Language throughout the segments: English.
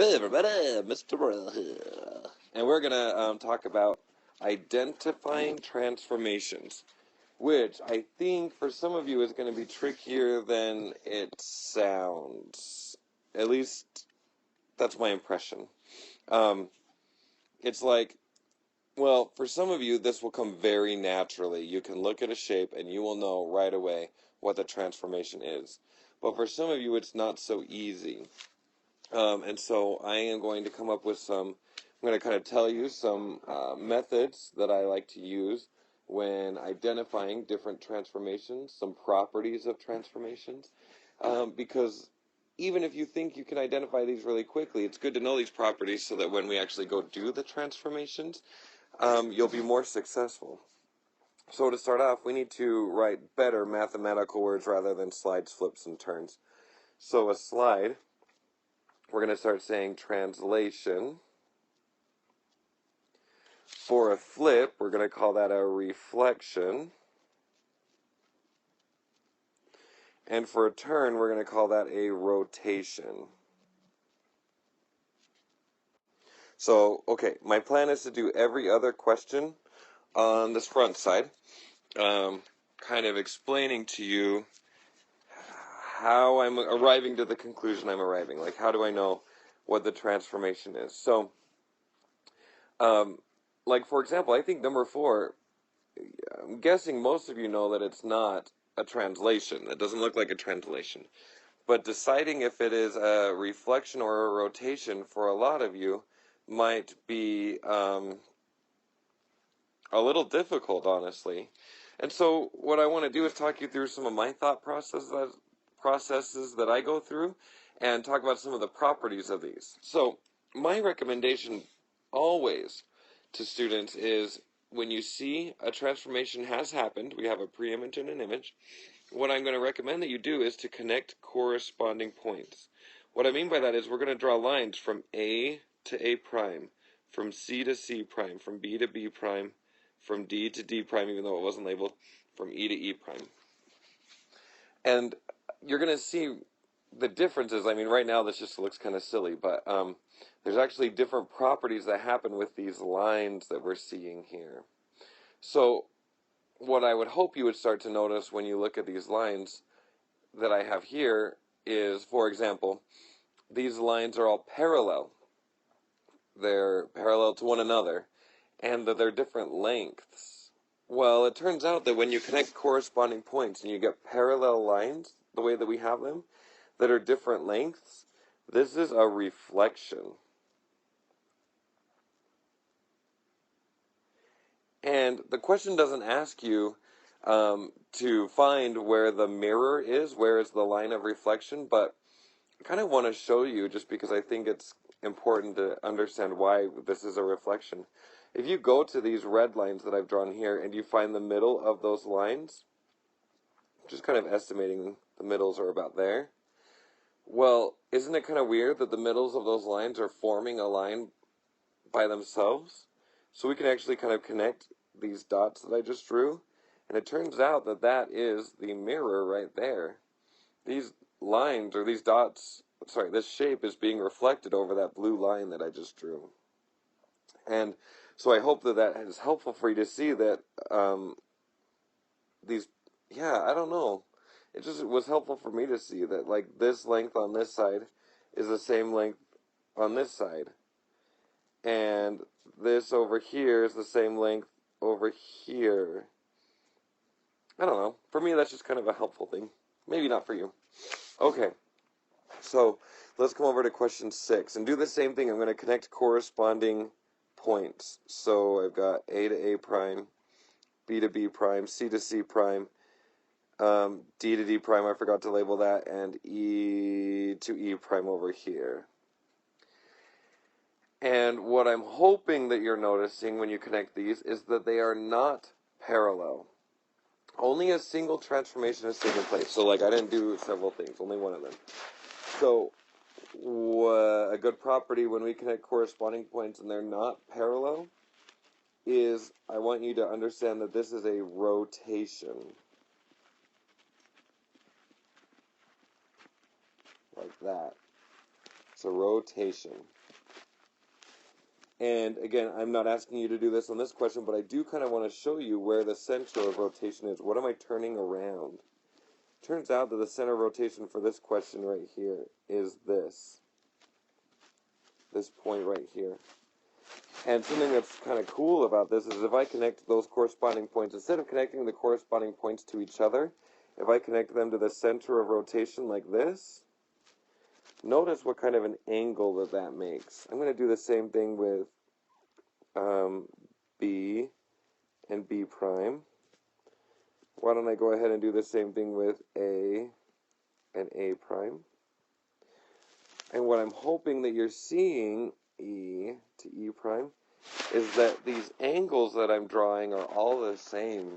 Hey everybody, Mr. Royal here. And we're going to talk about identifying transformations, which I think for some of you is going to be trickier than it sounds. At least that's my impression. It's like, well, for some of you this will come very naturally. You can look at a shape and you will know right away what the transformation is. But for some of you it's not so easy. And so I am going to come up with I'm going to kind of tell you some methods that I like to use when identifying different transformations, some properties of transformations, because even if you think you can identify these really quickly, it's good to know these properties so that when we actually go do the transformations, you'll be more successful. So to start off, we need to write better mathematical words rather than slides, flips, and turns. So a slide, we're going to start saying translation. For a flip, we're going to call that a reflection. And for a turn, we're going to call that a rotation. So, okay, my plan is to do every other question on this front side, kind of explaining to you how I'm arriving to the conclusion I'm arriving. Like, how do I know what the transformation is? So, like, for example, I think number 4, I'm guessing most of you know that it's not a translation. It doesn't look like a translation. But deciding if it is a reflection or a rotation for a lot of you might be a little difficult, honestly. And so what I want to do is talk you through some of my thought processes that I go through and talk about some of the properties of these. So my recommendation always to students is when you see a transformation has happened, we have a preimage and an image, what I'm going to recommend that you do is to connect corresponding points. What I mean by that is we're going to draw lines from A to A prime, from C to C prime, from B to B prime, from D to D prime, even though it wasn't labeled, from E to E prime. And you're going to see the differences. I mean, right now this just looks kind of silly, but there's actually different properties that happen with these lines that we're seeing here. So what I would hope you would start to notice when you look at these lines that I have here is, for example, these lines are all parallel. They're parallel to one another, and that they're different lengths. Well, it turns out that when you connect corresponding points and you get parallel lines, the way that we have them, that are different lengths, this is a reflection. And the question doesn't ask you to find where the mirror is, where is the line of reflection, but I kind of want to show you, just because I think it's important to understand why this is a reflection. If you go to these red lines that I've drawn here and you find the middle of those lines, just kind of estimating the middles are about there, well, isn't it kind of weird that the middles of those lines are forming a line by themselves? So we can actually kind of connect these dots that I just drew, and it turns out that that is the mirror right there. These lines, or these dots, sorry, this shape is being reflected over that blue line that I just drew. And so I hope that that is helpful for you to see that I don't know. It just was helpful for me to see that, like, this length on this side is the same length on this side. And this over here is the same length over here. I don't know. For me, that's just kind of a helpful thing. Maybe not for you. Okay. So let's come over to question 6 and do the same thing. I'm going to connect corresponding points. So I've got A to A prime, B to B prime, C to C prime, D to D prime, I forgot to label that, and E to E prime over here. And what I'm hoping that you're noticing when you connect these is that they are not parallel. Only a single transformation has taken place. So, like, I didn't do several things, only one of them. So, a good property when we connect corresponding points and they're not parallel is, I want you to understand that this is a rotation. Like that. It's a rotation. And again, I'm not asking you to do this on this question, but I do kind of want to show you where the center of rotation is. What am I turning around? Turns out that the center of rotation for this question right here is this point right here. And something that's kind of cool about this is if I connect those corresponding points, instead of connecting the corresponding points to each other, if I connect them to the center of rotation like this, notice what kind of an angle that makes. I'm going to do the same thing with B and B prime. Why don't I go ahead and do the same thing with A and A prime? And what I'm hoping that you're seeing, E to E prime, is that these angles that I'm drawing are all the same.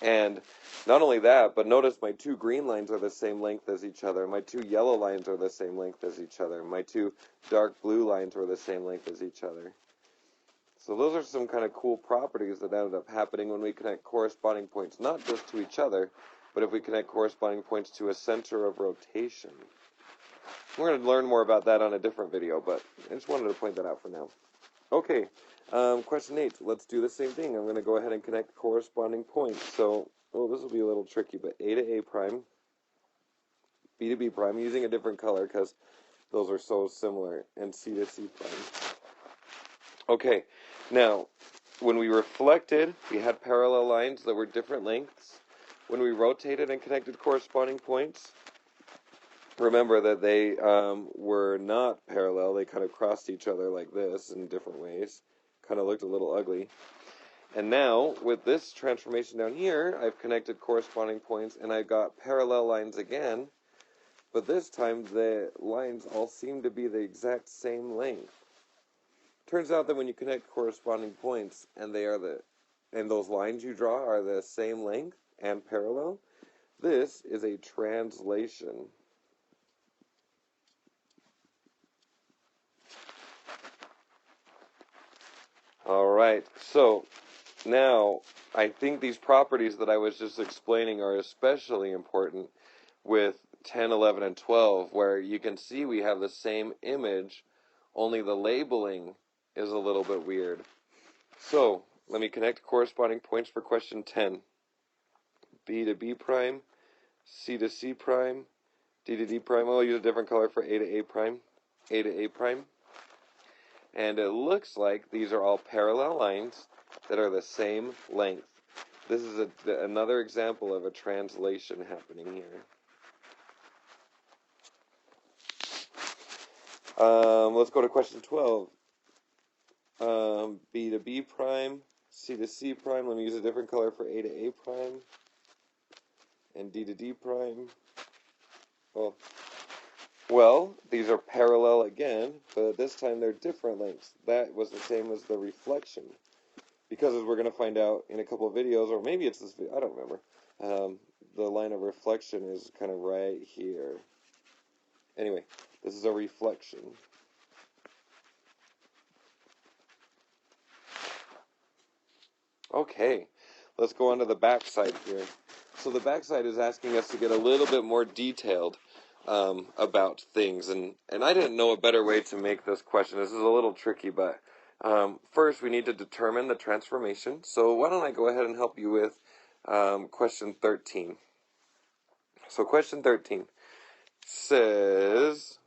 And not only that, but notice my two green lines are the same length as each other. My two yellow lines are the same length as each other. My two dark blue lines are the same length as each other. So those are some kind of cool properties that end up happening when we connect corresponding points, not just to each other, but if we connect corresponding points to a center of rotation. We're going to learn more about that on a different video, but I just wanted to point that out for now. Okay, question 8. Let's do the same thing. I'm going to go ahead and connect corresponding points. So, this will be a little tricky, but A to A prime, B to B prime, using a different color because those are so similar, and C to C prime. Okay, now, when we reflected, we had parallel lines that were different lengths. When we rotated and connected corresponding points, remember that they were not parallel. They kind of crossed each other like this in different ways. Kind of looked a little ugly. And now, with this transformation down here, I've connected corresponding points, and I've got parallel lines again. But this time, the lines all seem to be the exact same length. Turns out that when you connect corresponding points, and those lines you draw are the same length and parallel, this is a translation. Alright, so now I think these properties that I was just explaining are especially important with 10, 11, and 12, where you can see we have the same image, only the labeling is a little bit weird. So, let me connect corresponding points for question 10. B to B prime, C to C prime, D to D prime. I'll use a different color for A to A prime, A to A prime. And it looks like these are all parallel lines that are the same length. This is another example of a translation happening here. Let's go to question 12. B to B prime, C to C prime. Let me use a different color for A to A prime. And D to D prime. Well, these are parallel again, but this time they're different lengths. That was the same as the reflection. Because as we're going to find out in a couple of videos, or maybe it's this video, I don't remember, the line of reflection is kind of right here. Anyway, this is a reflection. Okay, let's go on to the back side here. So the back side is asking us to get a little bit more detailed about things, and I didn't know a better way to make this question. This is a little tricky, but first we need to determine the transformation. So why don't I go ahead and help you with question 13. So question 13 says,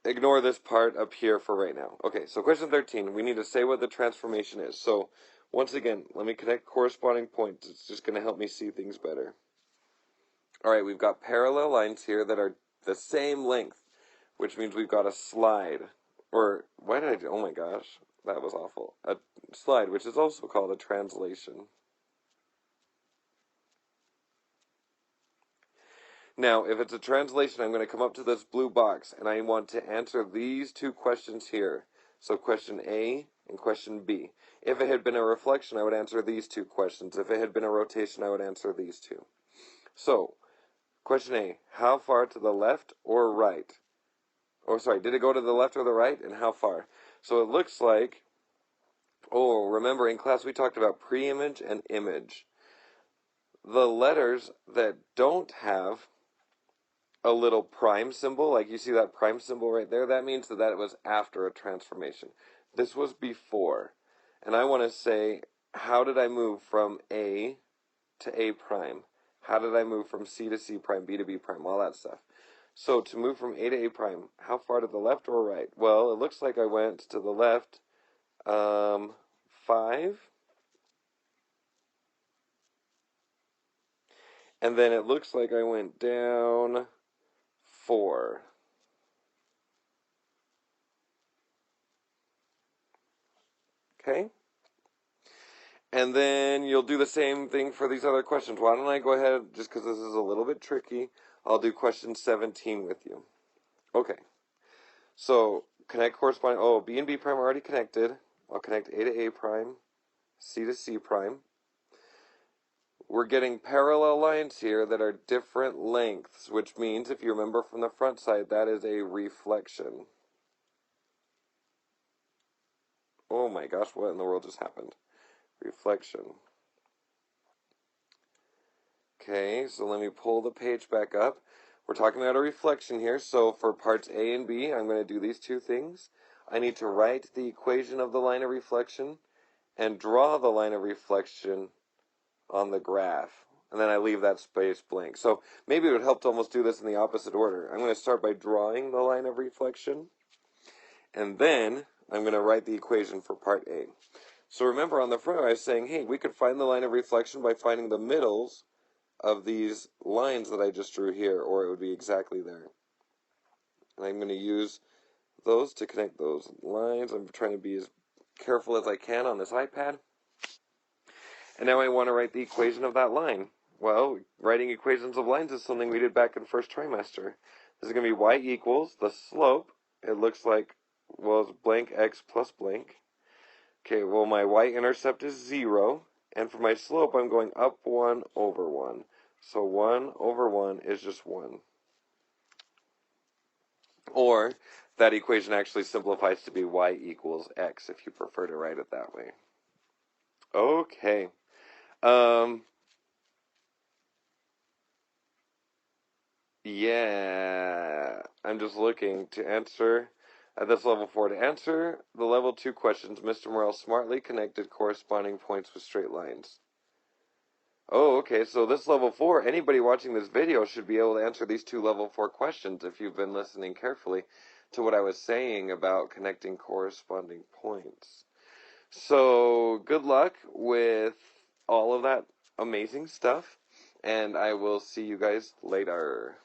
ignore this part up here for right now. Okay, so question 13, we need to say what the transformation is. So once again, let me connect corresponding points. It's just going to help me see things better. Alright, we've got parallel lines here that are the same length, which means we've got a slide. Or, why did I do, oh my gosh, that was awful. A slide, which is also called a translation. Now, if it's a translation, I'm going to come up to this blue box, and I want to answer these two questions here. So question A and question B. If it had been a reflection, I would answer these two questions. If it had been a rotation, I would answer these two. So, question A, how far to the left or right? Or sorry, did it go to the left or the right, and how far? So it looks like, remember in class we talked about pre-image and image. The letters that don't have a little prime symbol, like you see that prime symbol right there, that means that was after a transformation. This was before. And I want to say, how did I move from A to A prime? How did I move from C to C prime, B to B prime, all that stuff? So to move from A to A prime, how far to the left or right? Well, it looks like I went to the left 5. And then it looks like I went down 4. Okay? And then you'll do the same thing for these other questions. Why don't I go ahead, just because this is a little bit tricky, I'll do question 17 with you. Okay. So, connect corresponding, B and B prime are already connected. I'll connect A to A prime, C to C prime. We're getting parallel lines here that are different lengths, which means, if you remember from the front side, that is a reflection. Oh my gosh, what in the world just happened? Reflection. Okay, so let me pull the page back up. We're talking about a reflection here, so for parts A and B, I'm going to do these two things. I need to write the equation of the line of reflection and draw the line of reflection on the graph. And then I leave that space blank. So maybe it would help to almost do this in the opposite order. I'm going to start by drawing the line of reflection, and then I'm going to write the equation for part A. So remember on the front I was saying, hey, we could find the line of reflection by finding the middles of these lines that I just drew here, or it would be exactly there. And I'm going to use those to connect those lines. I'm trying to be as careful as I can on this iPad. And now I want to write the equation of that line. Well, writing equations of lines is something we did back in first trimester. This is going to be y equals the slope. It looks like, well, it's blank x plus blank. Okay, well, my y-intercept is 0. And for my slope, I'm going up 1 over 1. So 1 over 1 is just 1. Or that equation actually simplifies to be y equals x if you prefer to write it that way. Okay. Yeah, I'm just looking to answer at this level 4. To answer the level 2 questions, Mr. Morrell smartly connected corresponding points with straight lines. Oh, okay, so this level 4, anybody watching this video should be able to answer these 2 level 4 questions if you've been listening carefully to what I was saying about connecting corresponding points. So, good luck with all of that amazing stuff, and I will see you guys later.